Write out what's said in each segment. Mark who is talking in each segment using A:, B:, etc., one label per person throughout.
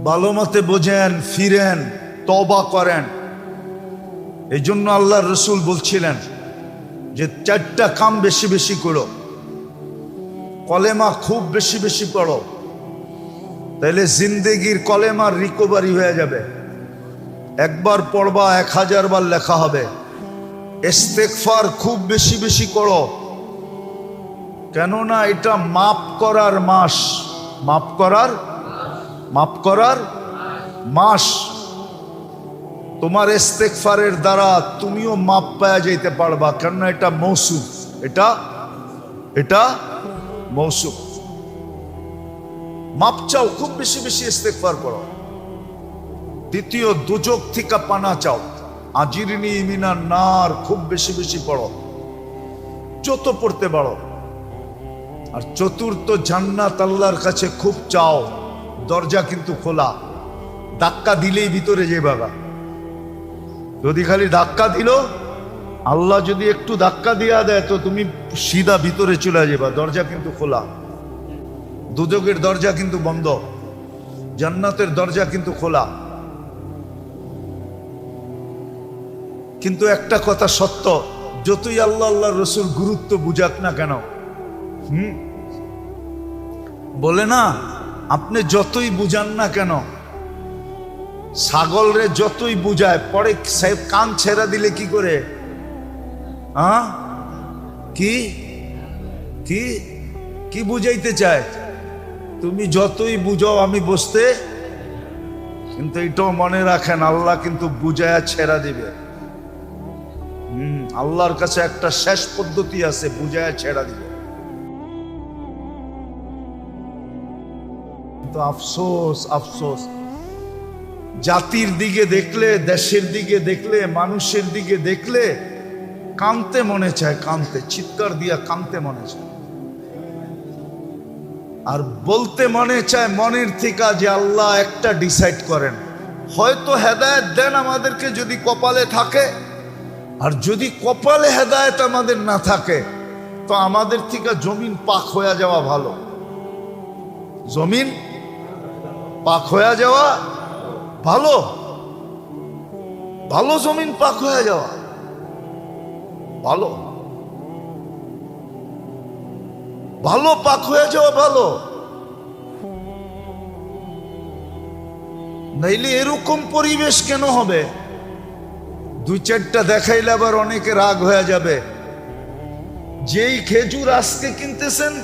A: ভালো মতে বোঝেন, ফিরেন, তওবা করেন। এই জন্য আল্লাহর রসুল বলছিলেন যে 4টা কাম বেশি বেশি করো, কলেমা খুব বেশি বেশি পড়ো, তাহলে জিন্দেগির কলেমার রিকভারি হয়ে যাবে। একবার পড়বা 1000 বার লেখা হবে। ইস্তেগফার খুব বেশি বেশি করো, কেননা এটা মাফ করার মাস, মাফ করার মাস। তোমার ইস্তেগফারের দ্বারা তুমিও মাপ পাওয়া যাইতে পারবা, কেননা এটা মৌসুম, এটা মৌসুম। মাপ চাও, খুব বেশি বেশি ইস্তেগফার করো। দ্বিতীয়, দুজক থেকে পানা চাও, আজিরনি মিনান নার খুব বেশি বেশি পড়ো, যত পড়তে পারো। আর চতুর্থ, জান্নাত আল্লাহর কাছে খুব চাও। দরজা কিন্তু খোলা, ধাক্কা দিলেই ভিতরে যাইবা। যদি খালি ধাক্কা দিল, আল্লাহ যদি একটু ধাক্কা দিয়া দেয় তো তুমি সিধা ভিতরে চলে যাবা। দরজা কিন্তু খোলা, দুজকের দরজা কিন্তু বন্ধ, জান্নাতের দরজা কিন্তু খোলা। কিন্তু একটা কথা সত্য, যতই আল্লাহ আল্লাহর রসুল গুরুত্ব বুঝাক না কেন, বলে না, আপনি যতই বুঝান না কেন, ছাগল রে যতই বুঝায়, পরে কান ছেড়া দিলে কি করে? কি কি কি বুঝাইতে চায়? তুমি যতই বুঝাও আমি বুঝতে, কিন্তু এটাও মনে রাখেন, আল্লাহ কিন্তু বুঝায়া ছেড়া দিবে। আল্লাহর কাছে একটা শেষ পদ্ধতি আছে, বুঝায়া ছেড়া দিবে। কিন্তু আফসোস, আফসোস, জাতির দিকে দেখলে, দেশের দিকে দেখলে, মানুষের দিকে দেখলে কাঁদতে মনে চায়, কাঁদতে, চিৎকার দিয়া কাঁদতে মনে চায়। আর বলতে মনে চায় মনের থেকে যে আল্লাহ একটা ডিসাইড করেন, হয়তো হেদায়েত দেন আমাদেরকে যদি কপালে থাকে, আর যদি কপালে হেদায়েত আমাদের না থাকে তো আমাদের থেকে জমিন পাক হয়ে যাওয়া ভালো। জমিন পাক হয়ে যাওয়া ভালো, ভালো, জমিন পাক হয়ে যাওয়া ভালো, ভালো, পাক হয়ে যাওয়া ভালো। নাইলে এরকম পরিবেশ কেন হবে? 2-4টা দেখাইলে আবার অনেকে রাগ হয়ে যাবে। যেই খেজুর আজকে কিনতেছেন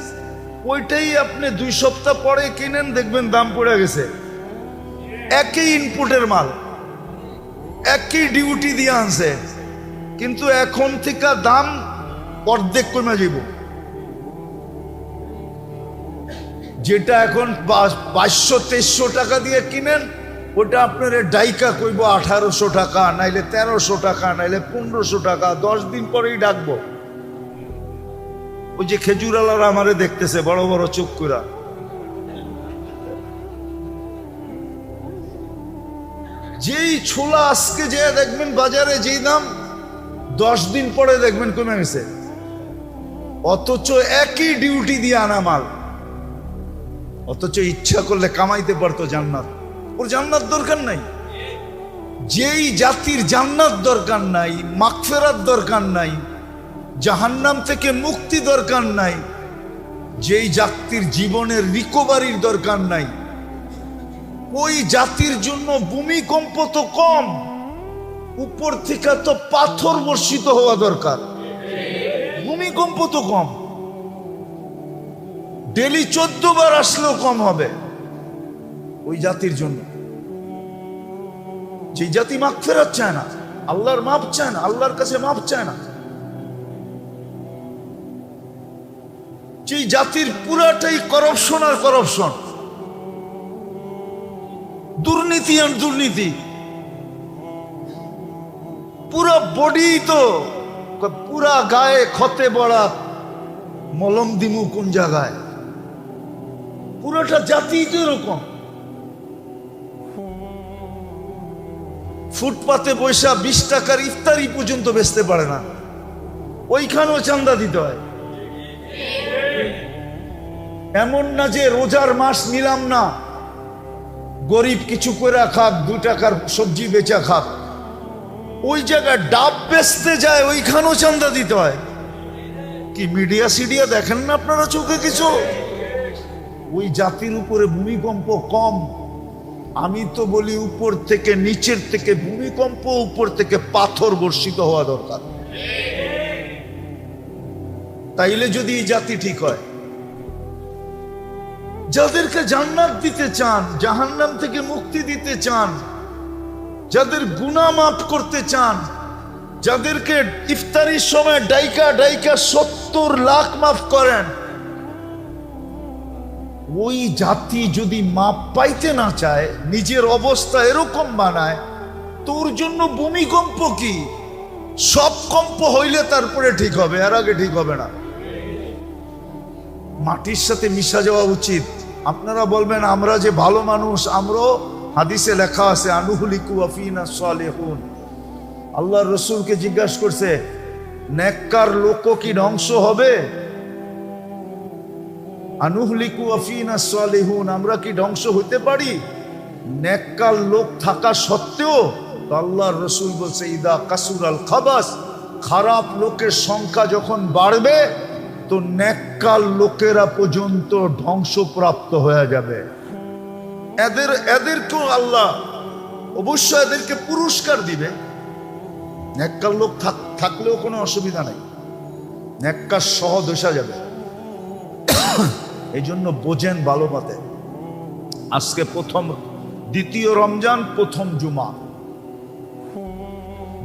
A: ওইটাই আপনি 2 সপ্তাহ পরে কিনেন, দেখবেন দাম পড়ে গেছে। একই ইনপুটের মাল, একই ডিউটি দিয়ে আনছে, কিন্তু এখন থেকে দাম অর্ধেক কমে যাব। যেটা এখন 2200-2300 টাকা দিয়ে কিনেন, ওটা আপনার ডাইকা কইব 1800 টাকা, নাইলে 1300 টাকা, নাইলে 1500 টাকা। 10 দিন পরেই ডাকবো। ওই যে খেজুরালারা আমারে দেখতেছে বড় বড় চোখ কইরা, যেই ছোলা আজকে যে দেখবেন বাজারে যেই দাম, 10 দিন পরে দেখবেন কমে গেছে। অথচ একই ডিউটি দিয়ে আনা মাল, অথচ ইচ্ছা করলে কামাইতে পারতো জান্নাত। ওর জান্নাত দরকার নাই। যেই জাতির জান্নাত দরকার নাই, মাগফিরাত দরকার নাই, জাহান্নাম থেকে মুক্তি দরকার নাই, যেই জাতির জীবনের রিকভারির দরকার নাই, ওই জাতির জন্য ভূমিকম্প তো কম, উপর থেকে তো পাথর বর্ষিত হওয়া দরকার। ভূমিকম্প তো কম, ডেলি 14 বার আসলেও কম হবে ওই জাতির জন্য। যে জাতি মাগফিরাত চায় না, আল্লাহর মাপ চায় না, আল্লাহর কাছে মাপ চায় না, যে জাতির পুরাটাই করাপশন আর করাপশন, দুর্নীতি আর দুর্নীতি, পুরা বডি তো, পুরা গায়ে ক্ষতে বড়া মলম দিমু কোন জায়গায়, পুরোটা জাতি তো এরকম। ফুটপাতে পয়সা 20 টাকার ইফতারি পর্যন্ত বেচতে পারে না, ওইখানেও চান্দা দিতে হয়। এমন না যে রোজার মাস নিলাম না, গরিব কিছু করে খাক, 2 টাকার সবজি বেচা খাক, ওই জায়গায় ডাব বেচতে যায়, ওইখানেও চান্দা দিতে হয়। কি মিডিয়া সিডিয়া দেখেন না আপনারা চোখে কিছু? ওই জাতির উপরে ভূমিকম্প কম? আমি তো বলি উপর থেকে, নিচের থেকে ভূমিকম্প, উপর থেকে পাথর বর্ষিত হওয়া দরকার, তাইলে যদি এই জাতি ঠিক হয়। যাদেরকে জান্নাত দিতে চান, জাহান্নাম থেকে মুক্তি দিতে চান, যাদের গুনাহ মাফ করতে চান, যাদেরকে ইফতারির সময় ডাইকা ডাইকা 70 লাখ মাফ করেন, ওই জাতি যদি মাপ পাইতে না চায়, নিজের অবস্থা এরকম বানায়, তোর জন্য ভূমিকম্প কি? সব কম্প হইলে তারপরে ঠিক হবে, এর আগে ঠিক হবে না। মাটির সাথে মিশা যাওয়া উচিত। আপনারা বলবেন আমরা যে ভালো মানুষ, আমরাও, হাদিসে লেখা আছে আনুহলিকু আফিনা সালেহুন। আল্লাহর রসুলকে জিজ্ঞাসা করছে, নেককার লোক কি ধ্বংস হবে? আনুহলিকু আফিনা সালেহুন, আমরা কি ধ্বংস হইতে পারি নেককার লোক থাকা সত্ত্বেও? তো আল্লাহর রসুল বলছে, ইদা কাসুরাল খাবাস, খারাপ লোকের সংখ্যা যখন বাড়বে তো নেককার লোকেরা পর্যন্ত ধ্বংসপ্রাপ্ত হয়ে যাবে। এদেরকেও আল্লাহ অবশ্য এদেরকে পুরস্কার দিবে। নেককার লোক থাকলেও কোনো অসুবিধা নাই, নেককার সহ দোষা যাবে। এই জন্য বোঝেন ভালো মতে, আজকে দ্বিতীয় রমজান, প্রথম জুমা,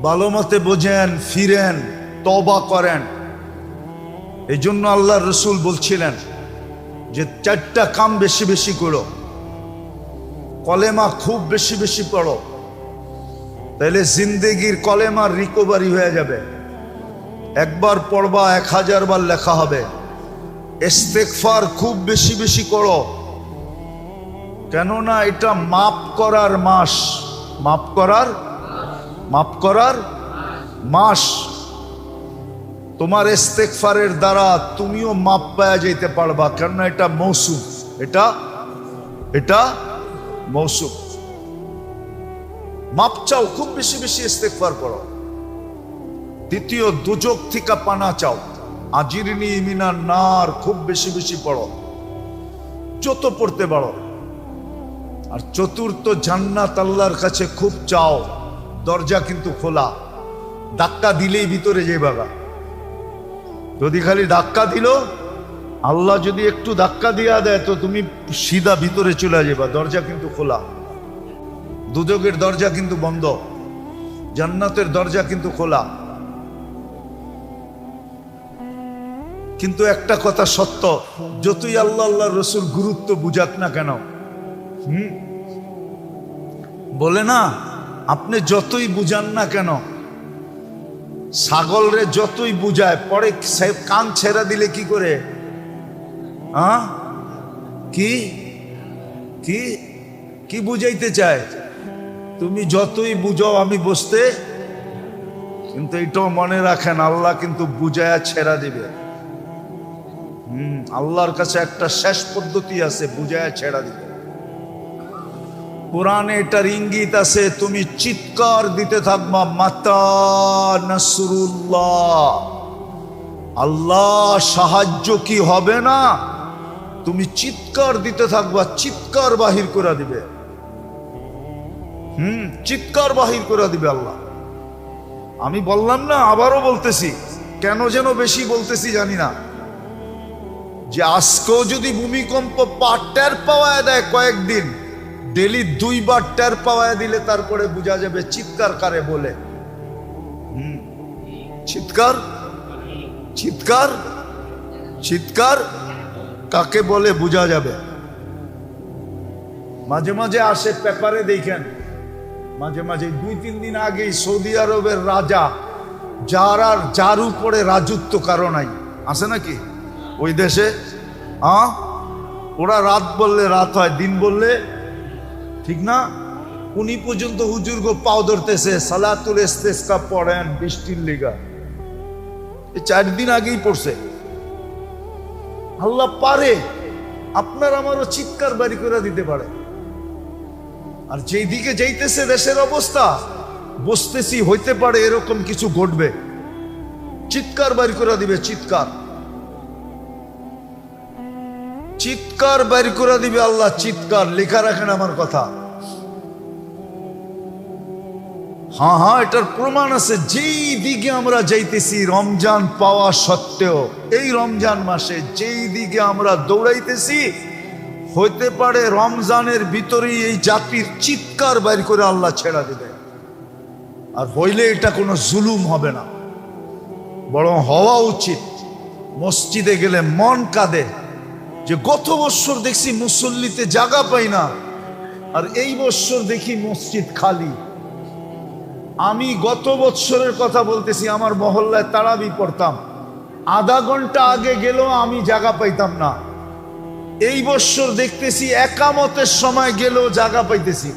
A: ভালো মতে বোঝেন, ফিরেন, তওবা করেন। এই জন্য আল্লাহর রসুল বলছিলেন যে 4টা কাম বেশি বেশি করো, কলেমা খুব বেশি বেশি পড়ো, তাহলে জিন্দেগির কলেমার রিকভারি হয়ে যাবে। একবার পড়বা 1000 বার লেখা হবে। ইস্তেগফার খুব বেশি বেশি করো, কেননা এটা মাফ করার মাস, মাফ করার মাস। তোমার ইস্তেগফারের দ্বারা তুমিও মাপ পাওয়া যেতে পারবা, কেননা এটা মৌসুম, এটা মৌসুম। মাপ চাও, খুব বেশি বেশি ইস্তেগফার করো। দ্বিতীয়, দুজক থেকে পানা চাও, আজিরনি মিনান নার খুব বেশি বেশি পড়ো, যত পড়তে পারো। আর চতুর্থ, জান্নাত আল্লাহর কাছে খুব চাও। দরজা কিন্তু খোলা, ধাক্কা দিলেই ভিতরে যাইবা। যদি খালি ধাক্কা দিল, আল্লাহ যদি একটু ধাক্কা দিয়া দেয় তো তুমি সিধা ভিতরে চলে যাবা। দরজা কিন্তু খোলা, দুজকের দরজা কিন্তু বন্ধ, জান্নাতের দরজা কিন্তু খোলা। কিন্তু একটা কথা সত্য, যতই আল্লাহ আল্লাহ রসুল গুরুত্ব বুঝাক না কেন, বলে না, আপনি যতই বুঝান না কেন, ছাগল রে যতই বুঝায়, পরে কান ছেড়া দিলে কি করে? কি কি কি বুঝাইতে চায়? তুমি যতই বুঝাও আমি বুঝতে, কিন্তু এটাও মনে রাখেন, আল্লাহ কিন্তু বুঝায়া ছেড়া দিবে। আল্লাহর কাছে একটা শেষ পদ্ধতি আছে, বুঝায়া ছেড়া দিবে। কোরআনে এটার ইঙ্গিত আছে, তুমি চিৎকার দিতে থাকবা, মাতা নাসরুল্লাহ, আল্লাহ সাহায্য কি হবে না? তুমি চিৎকার দিতে থাকবা, চিৎকার বাহির করে দিবে। চিৎকার বাহির করে দিবে আল্লাহ। আমি বললাম না, আবারও বলতেছি, কেন যেন বেশি বলতেছি জানি না, যে আজকেও যদি ভূমিকম্প টের পাওয়া দেয় কয়েকদিন, ডেলি 2 বার টের পাওয়া দিলে তারপরে বোঝা যাবে চিৎকার কারে বলে। চিৎকার চিৎকার চিৎকার কাকে বলে বোঝা যাবে। মাঝে মাঝে আসে পেপারে দেখেন, মাঝে মাঝে 2-3 দিন আগেই সৌদি আরবের রাজা, যার উপরে রাজত্ব কারো নাই, আছে নাকি ওই দেশে? ওরা রাত বললে রাত হয়, দিন বললে ঠিক না। উনি পর্যন্ত হুজুর গো পাও ধরতেছে, সালাতুল ইস্তিসকা পড়েন বৃষ্টির লিগা। 4 দিন আগেই পড়ছে। আল্লাহ পারে আপনার আমারও চিৎকার বাড়ি করে দিতে পারে। আর যেই দিকে যাইতেছে দেশের অবস্থা, বুঝতেছি হইতে পারে এরকম কিছু ঘটবে। চিৎকার বাইর করে দিবে, চিৎকার চিৎকার বাইর করে দিবে আল্লাহ, চিৎকার। লেখা রাখেন আমার কথা। হ্যাঁ হ্যাঁ, এটার প্রমাণ আছে। যেই দিকে আমরা যাইতেছি রমজান পাওয়া সত্ত্বেও, এই রমজান মাসে যেই দিকে আমরা দৌড়াইতেছি, হইতে পারে রমজানের ভিতরেই এই জাতির চিৎকার বাইর করে আল্লাহ ছেড়া দিবে। আর হইলে এটা কোনো জুলুম হবে না, বরং হওয়া উচিত। মসজিদে গেলে মন কাঁদে যে গত বছর দেখছি মুসল্লিতে জায়গা পাই না, আর এই বছর দেখি মসজিদ খালি। আমি গত বছরের কথা বলতেছি, আমার মহল্লায় তারাবি পড়তাম, আধা ঘন্টা আগে গেলেও আমি জায়গা পাইতাম না। এই বছর দেখতেছি একামতের সময় গেলেও জায়গা পাইতেছি।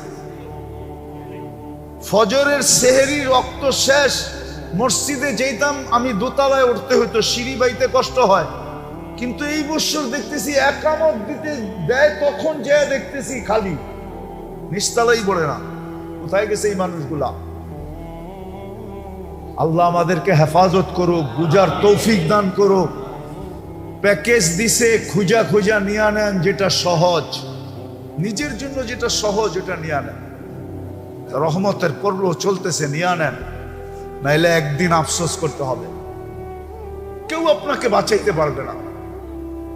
A: ফজরের সেহরির রক্ত শেষ, মসজিদে যেতাম আমি দোতলায় উঠতে হইতো, সিঁড়ি বাইতে কষ্ট হয়। কিন্তু এই বছর দেখতেছি একামত দিতে দেয়, তখন যে দেখতেছি খালি, নিচতলাই পড়ে না। কোথায় গেছে এই মানুষগুলা? আল্লাহ আমাদেরকে হেফাজত করুক, বুঝার তৌফিক দান করুক। প্যাকেজ দিছে, খুঁজা খুঁজা নিয়ে নেন যেটা সহজ, নিজের জন্য যেটা সহজ ওটা নিয়ে নেন। রহমতের পর্ব চলতেছে, নিয়ে নেন, নাইলে একদিন আফসোস করতে হবে। কেউ আপনাকে বাঁচাইতে পারবে না,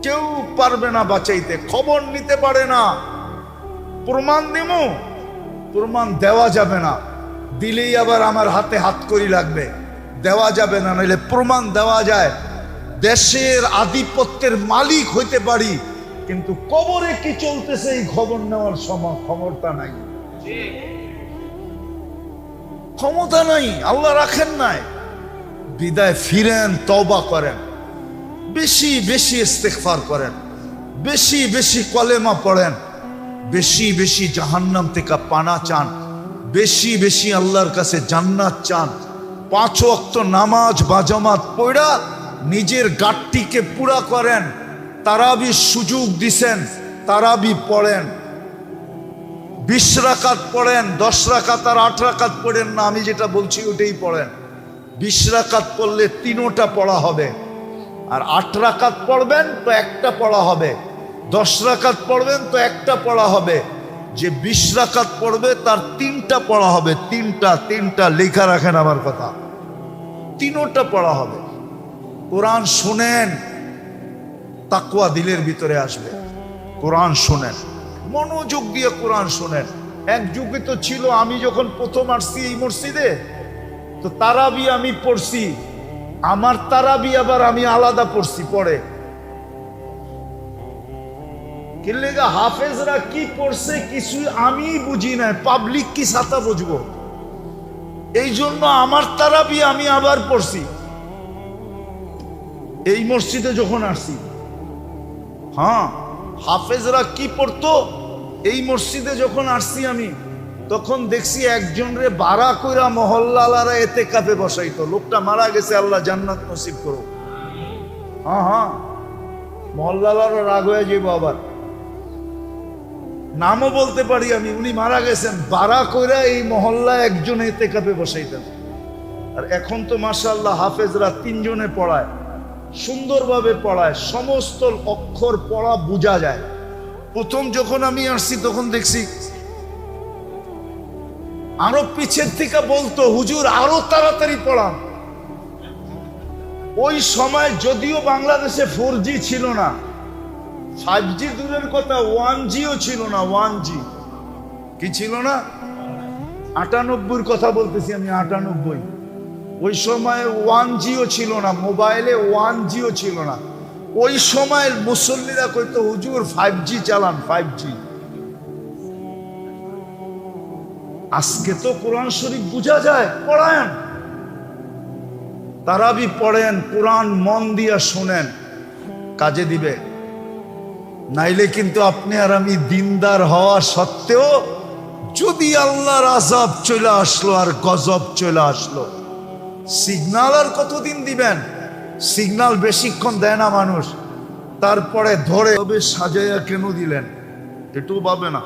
A: কেউ পারবে না বাঁচাইতে। খবর নিতে পারে না। প্রমাণ দেব, প্রমাণ দেওয়া যাবে না, দিলেই আবার আমার হাতে হাত করি লাগবে, দেওয়া যাবে না। নাইলে প্রমাণ দেওয়া যায়। দেশের আধিপত্যের মালিক হইতে পারি, কিন্তু কবরে কি চলতেছে এই খবর নেওয়ার সময় ক্ষমতা নাই, ক্ষমতা নাই, আল্লাহ রাখেন নাই। বিদায় ফিরেন, তওবা করেন, বেশি বেশি ইস্তেগফার করেন, বেশি বেশি কলেমা পড়েন, বেশি বেশি জাহান্নাম থেকে পানা চান, বেশি বেশি আল্লাহর কাছে জান্নাত চান। 5 ওয়াক্ত নামাজ বাজামাত পড়া নিজের গাটটিকে পুরা করেন। তারাবি সুযোগ দিছেন, তারাবি পড়েন, 20 রাকাত পড়েন, 10 রাকাত আর 8 রাকাত পড়েন না, আমি যেটা বলছি ওটাই পড়েন। 20 রাকাত পড়লে 3টা পড়া হবে, আর 8 রাকাত পড়বেন তো একটা পড়া হবে, 10 রাকাত পড়বেন তো একটা পড়া হবে। যে 20 রাকাত পড়বে তার 3টা পড়া হবে, 3টা লেখা রাখেন আমার কথা, 3টা পড়া হবে। কোরআন শুনেন, তাকওয়া দিলের ভিতরে আসবে। কোরআন শুনেন, মনোযোগ দিয়ে কোরআন শুনেন। এক যুগে তো ছিল, আমি যখন প্রথম আসছি এই মসজিদে, তো তারাবি আমি পড়ছি, আমার তারাবি আবার আমি আলাদা পড়ছি পড়ে। কিল্লেগা হাফেজরা কি পড়ছে কিছু আমি বুঝি না, পাবলিক কি সাতা বুঝবো, এই জন্য আমার তারাবি আমি আবার পড়ছি এই মসজিদে যখন আসছি। হ্যাঁ, হাফেজরা কি পড়তো এই মসজিদে যখন আসছি আমি, তখন দেখছি একজনরে বাড়া কইরা মহল্লালারা এতেকাফে বসাইতো। লোকটা মারা গেছে, আল্লাহ জান্নাত নসিব করো। হ্যাঁ হ্যাঁ, মহল্লালারা রাগ হয়ে যাবো, আবার নামও বলতে পারি আমি। উনি মারা গেছেন, বাড়া কইরা এই মহল্লায় একজন এতেকাফে বসাইতেন। আর এখন তো মাশাআল্লাহ হাফেজরা 3 জনে পড়ায়, সুন্দরভাবে পড়ায়, সমস্ত অক্ষর পড়া বোঝা যায়। প্রথম যখন আমি আসছি তখন দেখছি আরো পিছের থেকে বলতো, হুজুর আরো তাড়াতাড়ি পড়ান। ওই সময় যদিও বাংলাদেশে 4G ছিল না, 5G দূরের কথা, 1Gও ছিল না। 1G কি ছিল না? 98 কথা বলতেছি আমি, 98। ওই সময় 1Gও ছিল না, মোবাইলে 1Gও ছিল না। ওই সময় মুসল্লিরা কইতো, হুজুর 5G চালান, 5G। আজকে তো কোরআন শরীফ বুঝা যায়, পড়ায়েন, তারাবি পড়েন, কোরআন মন দিয়া শোনেন, কাজে দিবে। নাইলে কিন্তু আপনি আর আমি দিনদার হওয়া সত্ত্বেও যদি আল্লাহর আযাব চলে আসলো আর গজব চলে আসলো, সিগনাল আর কতদিন দিবেন? সিগনাল বেশিক্ষণ দেয় না মানুষ, তারপরে ধরে তবে সাজাইয়া কেন দিলেন এটু পাবে না।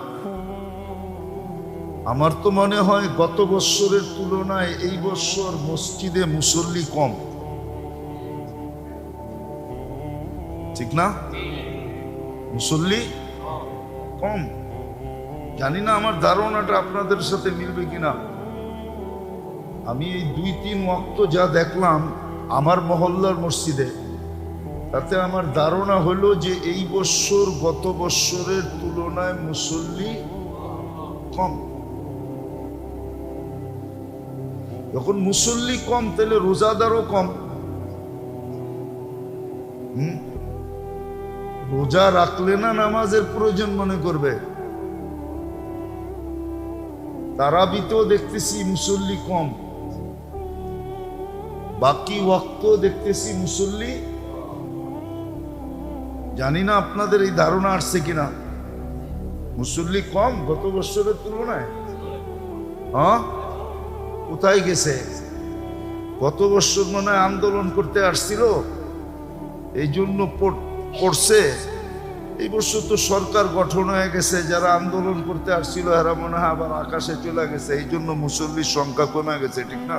A: আমার তো মনে হয় গত বছরের তুলনায় এই বছর মসজিদে মুসল্লি কম, ঠিক না? মুসল্লি কম। জানি না আমার ধারণাটা আপনাদের সাথে মিলবে কিনা। আমি এই 2-3 ওয়াক্ত যা দেখলাম আমার মহল্লার মসজিদে, তাতে আমার ধারণা হলো যে এই বছর গত বছরের তুলনায় মুসল্লি কম। যখন মুসল্লি কম তাহলে রোজাদারও কম। রোজা রাখলে না নামাজের প্রয়োজন মনে করবে। তারাবিতেও দেখতেছি মুসল্লি কম, বাকি ওয়াক্ত দেখতেছি মুসল্লি। জানি না আপনাদের এই ধারণা আসছে কিনা, মুসল্লি কম গত বছরের তুলনায়। হ্যাঁ, কোথায় গেছে? গত বছর মনে হয় আন্দোলন করতে আসছিল, এই জন্য পড়ছে। এই বছর তো সরকার গঠন হয়ে গেছে, যারা আন্দোলন করতে আসছিল এরা মনে হয় আবার আকাশে চলে গেছে, এই জন্য মুসল্লির সংখ্যা কমে গেছে, ঠিক না?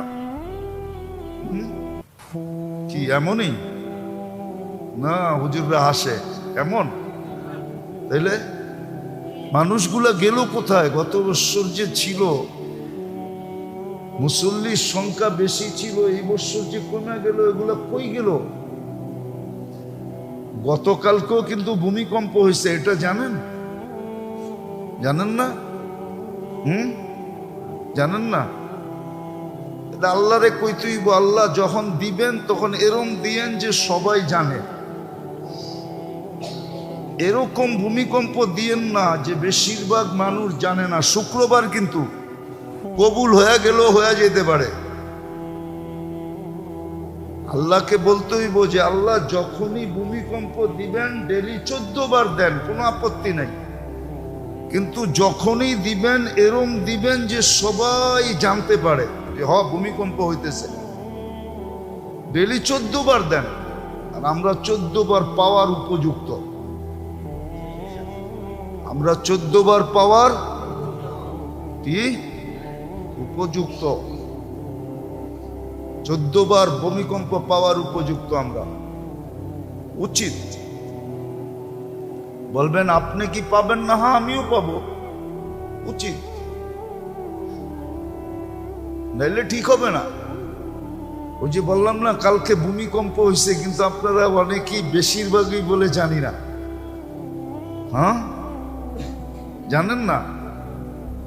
A: কি এমনই না? হুজুররা হাসে এমন। তাইলে মানুষগুলা গেল কোথায়? গত বছর যে ছিল মুসল্লির সংখ্যা বেশি ছিল, এই বছর যে কমে গেল, এগুলা কই গেল? গতকালকেও কিন্তু ভূমিকম্প হয়েছে, এটা জানেন? জানেন না? জানেন না? আল্লাহরে কইতেই, আল্লাহ যখন দিবেন তখন এরম দিয়েন যে সবাই জানে। এরকম ভূমিকম্প দিয়েন না যে বেশিরভাগ মানুষ জানে না। শুক্রবার কিন্তু কবুল হয়ে গেল, হয়ে যেতে পারে। আল্লাহকে বলতে হইব যে আল্লাহ যখনই ভূমিকম্প দিবেন ডেলি 14 বার দেন, কোনো আপত্তি নাই, কিন্তু যখনই দিবেন এরম দিবেন যে সবাই জানতে পারে যে ভূমিকম্প হইতেছে। ডেলি 14 বার দেন, আর আমরা 14 বার পাওয়ার উপযুক্ত। আমরা 14 বার পাওয়ার কি উপযুক্ত, 14 বার ভূমিকম্প পাওয়ার উপযুক্ত আমরা, উচিত। বলবেন আপনি কি পাবেন না? হ্যাঁ, আমিও পাবো, উচিত, নাইলে ঠিক হবে না। ওই যে বললাম না কালকে ভূমিকম্প হয়েছে, কিন্তু আপনারা অনেকেই বেশিরভাগই বলে জানি না। হ্যাঁ, জানেন না?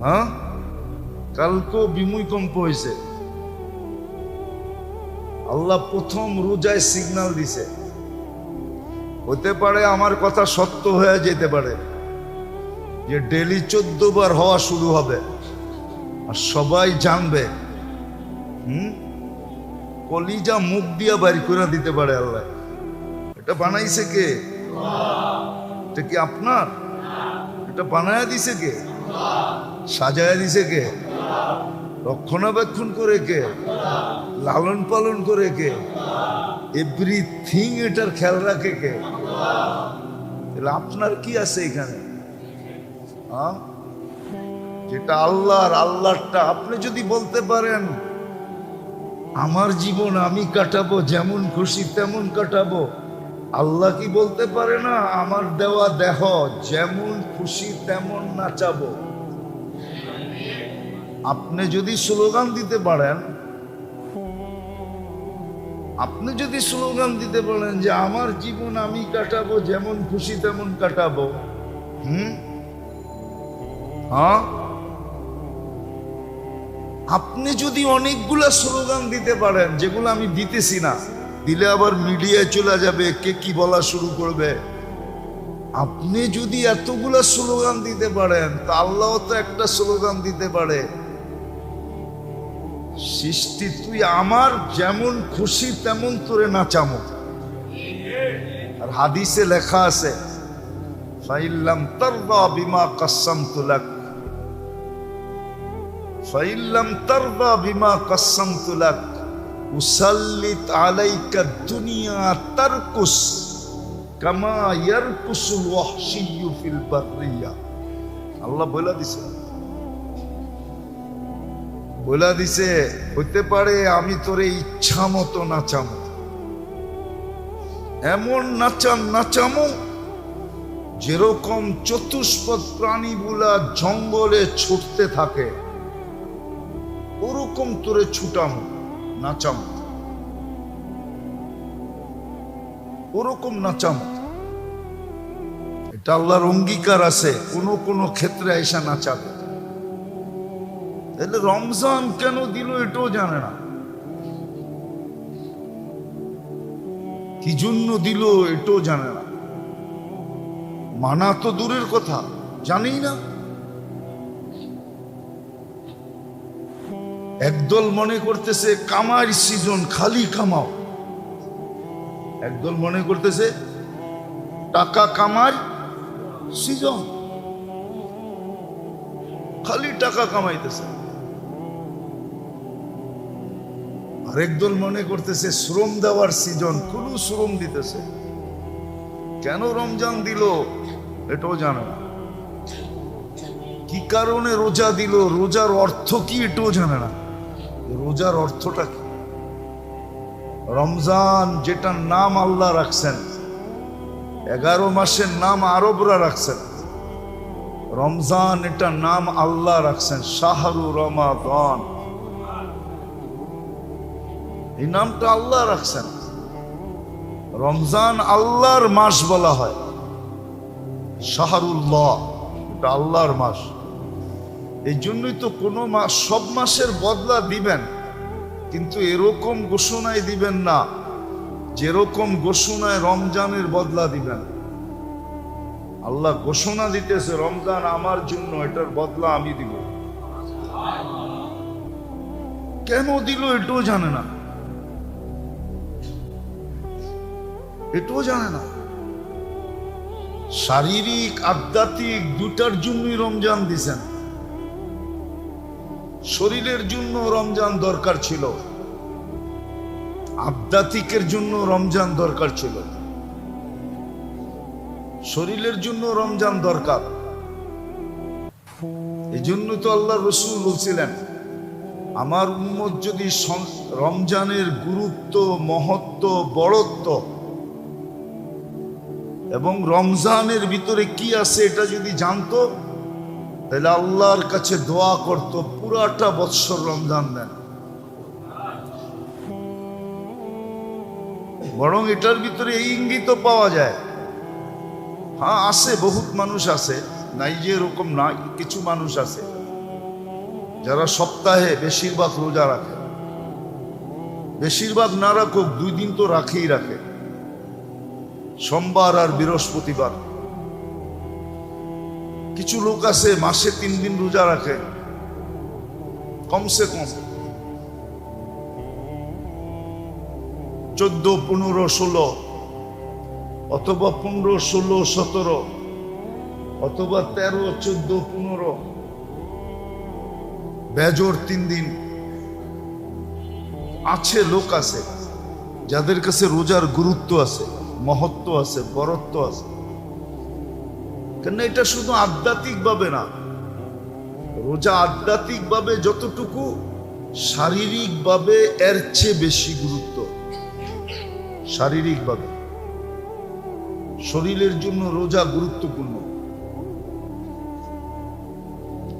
A: হ্যাঁ, কালকেও ভূমিকম্প হয়েছে। আল্লাহ প্রথম রোজায় সিগন্যাল দিছে। হতে পারে আমার কথা সত্য হয়ে যেতে পারে যে ডেলি 14 বার হওয়া শুরু হবে, আর সবাই জানবে। কলিজা মুখ দিয়া বাইর করে দিতে পারে আল্লাহ। এটা বানাইছে কে? এটা কি আপনার? এটা বানায়া দিছে কে? সাজায়া দিছে কে? রক্ষণাবেক্ষণ করে কে? লালন পালন করে কে? এভরিথিং এটার খেয়াল রাখে কে? তাহলে আপনার কি আছে এখানে? যেটা আল্লাহর, আল্লাহরটা আপনি যদি বলতে পারেন আমার জীবন আমি কাটাবো, যেমন খুশি তেমন কাটাবো, আল্লাহ কি বলতে পারে না আমার দেওয়া দেহ যেমন খুশি তেমন নাচাবো? আপনি যদি স্লোগান দিতে পারেন, আপনি যদি স্লোগান দিতে পারেন যে আমার জীবন আমি কাটাবো, যেমন খুশি তেমন কাটাবো, হ্যাঁ, আপনি যদি অনেকগুলা স্লোগান দিতে পারেন যেগুলো আমি দিতেছি না, দিলে আবার মিডিয়ায় চলে যাবে, কে কি বলা শুরু করবে। আপনি যদি এতগুলা স্লোগান দিতে পারেন, তা আল্লাহ তো একটা স্লোগান দিতে পারে, সৃষ্টি তুই আমার যেমন খুশি তেমন তোরে নাচামো। আর হাদিসে লেখা আছে ফাইল্লাম তারদা বিমা কাসসামতু লাক, ফাইল্লাম তারদা বিমা কাসসামতু লাক উসাল্লিত আলাইকা দুনিয়া তারকুস কামা ইয়ারকুসুল ওয়াহশিয়্যু ফিল বাররিয়া। আল্লাহ বলে দিছে বলা দিছে হইতে পারে আমি তোরে ইচ্ছা মতো নাচাম, এমন নাচামো যেরকম চতুষ্পদ প্রাণীগুলা জঙ্গলে ছুটতে থাকে ওরকম তোরে ছুটামো, নাচামো, ওরকম নাচামো। এটা আল্লাহর অঙ্গীকার আছে, কোন কোন ক্ষেত্রে আইসা নাচাবে। তাহলে রমজান কেন দিল এটাও জানে না, কি জন্য দিল এটাও জানে না, মানা তো দূরের কথা, জানি না। একদল মনে করতেছে কামার সিজন, খালি কামাও। একদল মনে করতেছে টাকা কামার সিজন, খালি টাকা কামাইতেছে। আরেকদল মনে করতেছে শ্রম দেওয়ার সিজন, কোন শ্রম দিতেছে। কেন রমজান দিল এটাও জানে না, কি কারণে রোজা দিল, রোজার অর্থ কি এটাও জানে না। রোজার অর্থটা কি? রমজান যেটার নাম আল্লাহ রাখছেন, 11 মাসের নাম আরবরা রাখছেন, রমজান এটার নাম আল্লাহ রাখছেন শাহরু রমাদান। এই নামটা আল্লাহ রাখছেন। রমজান আল্লাহর মাস বলা হয়, শাহরুল্লাহ, এটা আল্লাহর মাস। এই জন্যই তো কোনো মাস, সব মাসের বদলা দিবেন, কিন্তু এরকম ঘোষণায় দিবেন না যেরকম ঘোষণায় রমজানের বদলা দিবেন। আল্লাহ ঘোষণা দিতেছে রমজান আমার জন্য, এটার বদলা আমি দিব। কেন দিল এটাও জানে না, এটাও জানে না। শারীরিক আধ্যাত্মিক দুটার জন্যই রমজান দিছেন। শরীরের জন্য রমজান দরকার ছিল, আধ্যাত্মিকের জন্য রমজান দরকার ছিল। শরীরের জন্য রমজান দরকার, এই জন্য তো আল্লাহ রসুল বলছিলেন আমার উম্মত যদি রমজানের গুরুত্ব, মহত্ব, বড়ত্ব এবং রমজানের ভিতরে কি আছে এটা যদি জানতো, তাহলে আল্লাহর কাছে দোয়া করত পুরাটা বৎসর রমজান দেন। বরং এটার ভিতরে এই ইঙ্গিত পাওয়া যায়, হ্যাঁ আছে, বহুত মানুষ আছে, নাই যে এরকম না, কিছু মানুষ আছে যারা সপ্তাহে বেশিরভাগ রোজা রাখে। বেশিরভাগ না রাখুক, 2 দিন তো রাখেই রাখে, সোমবার আর বৃহস্পতিবার। কিছু লোক আছে মাসে 3 দিন রোজা রাখে, কমসে কম 14, 15, 16 অথবা 15, 16, 17 অথবা 13, 14, 15 বেজোর 3 দিন আছে। লোক আছে যাদের কাছে রোজার গুরুত্ব আছে, মহত্ব আছে, বরত্ব আছে। কেন এটা শুধু আধ্যাত্মিক ভাবে না, রোজা আধ্যাত্মিক ভাবে যতটুকু, শারীরিক ভাবে এর চেয়ে বেশি গুরুত্ব। শারীরিক ভাবে, শরীরের জন্য রোজা গুরুত্বপূর্ণ।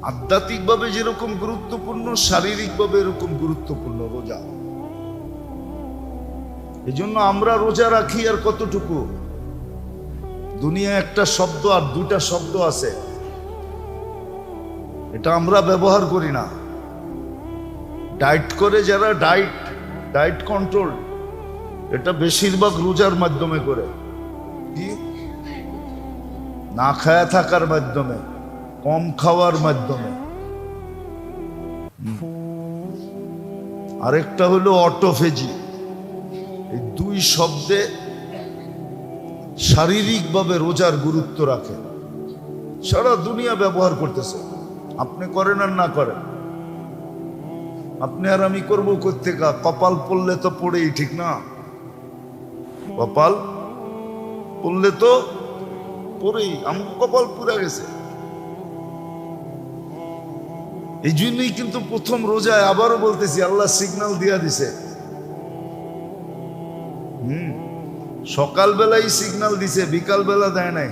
A: আধ্যাত্মিক ভাবে যেরকম গুরুত্বপূর্ণ, শারীরিক ভাবে এরকম গুরুত্বপূর্ণ রোজা। এই জন্য আমরা রোজা রাখি আর কতটুকু। দুনিয়া একটা শব্দ আর 2টা শব্দ আছে, এটা আমরা ব্যবহার করি না। ডায়েট করে যারা, ডায়েট কন্ট্রোল, এটা বেশিরভাগ রোজার মাধ্যমে করে, কি না খায়া থাকার মাধ্যমে, কম খাওয়ার মাধ্যমে। আরেকটা হলো অটোফেজি। এই 2 শব্দে শারীরিকভাবে রোজার গুরুত্ব রাখে, সারা দুনিয়া ব্যবহার করতেছে। আপনি করেন আর না করেন, আপনি আর আমি করবো কোত্থেকা? কপাল পড়লে তো পড়েই, ঠিক না? কপাল পড়লে তো পড়েই, আমার কপাল পুরা গেছে। এই জন্যই কিন্তু প্রথম রোজায় আবারও বলতেছি আল্লাহ সিগন্যাল দিয়া দিছে। সকালবেলাই সিগন্যাল দিছে, বিকালবেলা দেয় নাই।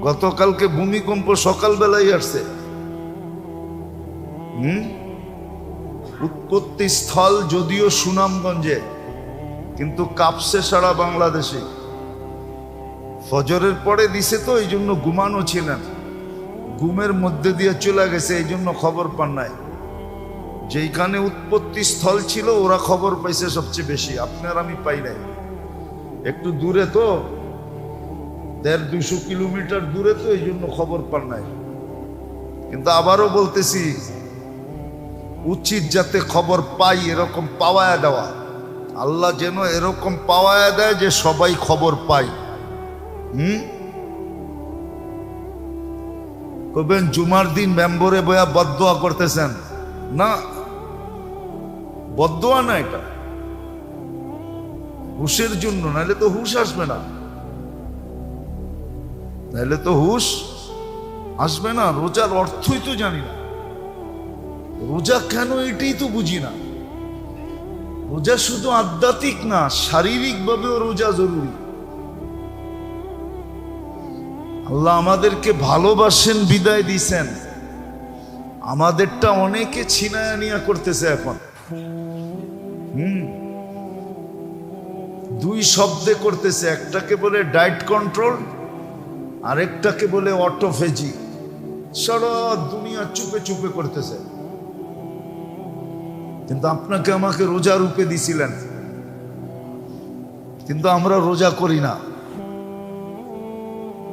A: গতকালকে ভূমিকম্প সকালবেলাই আসছে। উৎপত্তি স্থল যদিও সুনামগঞ্জে, কিন্তু কাঁপছে সারা বাংলাদেশে। ফজরের পরে দিছে তো এই জন্য ঘুমানো ছিলেন, ঘুমের মধ্যে দিয়ে চলে গেছে, এই জন্য খবর পান নাই। যেইখানে উৎপত্তি স্থল ছিল ওরা খবর পাইছে সবচেয়ে বেশি, আপনার আমি পাই নাই। একটু দূরে তো, 150-200 কিলোমিটার দূরে তো, এই জন্য খবর পান নাই। কিন্তু আবারও বলতেছি, উচিত যাতে খবর পাই, এরকম পাওয়ায় দেওয়া। আল্লাহ যেন এরকম পাওয়ায় দেয় যে সবাই খবর পাই। কবেন জুমার দিন মেম্বরে বয়া বদদোয়া করতেছেন না, বদদোয়া না, এটা হুশের জন্য, নাহলে তো হুশ আসবে না, নাহলে তো হুশ আসবে না। রোজার অর্থই তো জানি না, রোজা কেন এটাই তো বুঝি না। রোজা শুধু আধ্যাত্মিক না, শারীরিক ভাবেও রোজা জরুরি। আল্লাহ আমাদেরকে ভালোবাসেন, বিদায় দিছেন, আমাদেরটা অনেকে ছিনায়া নিয়া করতেছে এখন। দুই শব্দে করতেছে, একটাকে বলে ডায়েট কন্ট্রোল, আরেকটাকে বলে অটোফেজি। সারা দুনিয়া চুপে চুপে করতেছে। কিন্তু আপনাকে আমাকে রোজা রূপে দিছিলেন, কিন্তু আমরা রোজা করি না।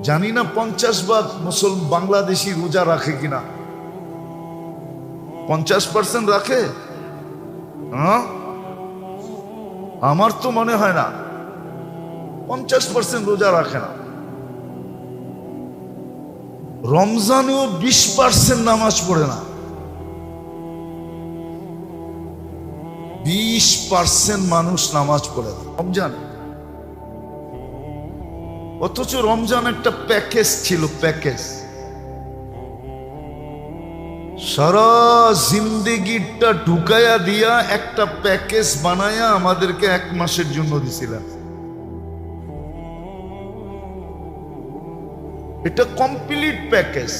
A: জানি না 50% মুসলমান বাংলাদেশি রোজা রাখে কিনা। 50% রাখে? হ্যাঁ, আমার তো মনে হয় না 50% রোজা রাখে না। রমজানেও 20% নামাজ পড়ে না। 20% মানুষ নামাজ পড়ে না রমজান। অথচ রমজান একটা প্যাকেজ ছিল, প্যাকেজ। সারা জিন্দেগিটা ঢুকাইয়া দিয়া একটা প্যাকেজ বানায়া আমাদেরকে 1 মাসের জন্য দিছিলেন। এটা কমপ্লিট প্যাকেজ।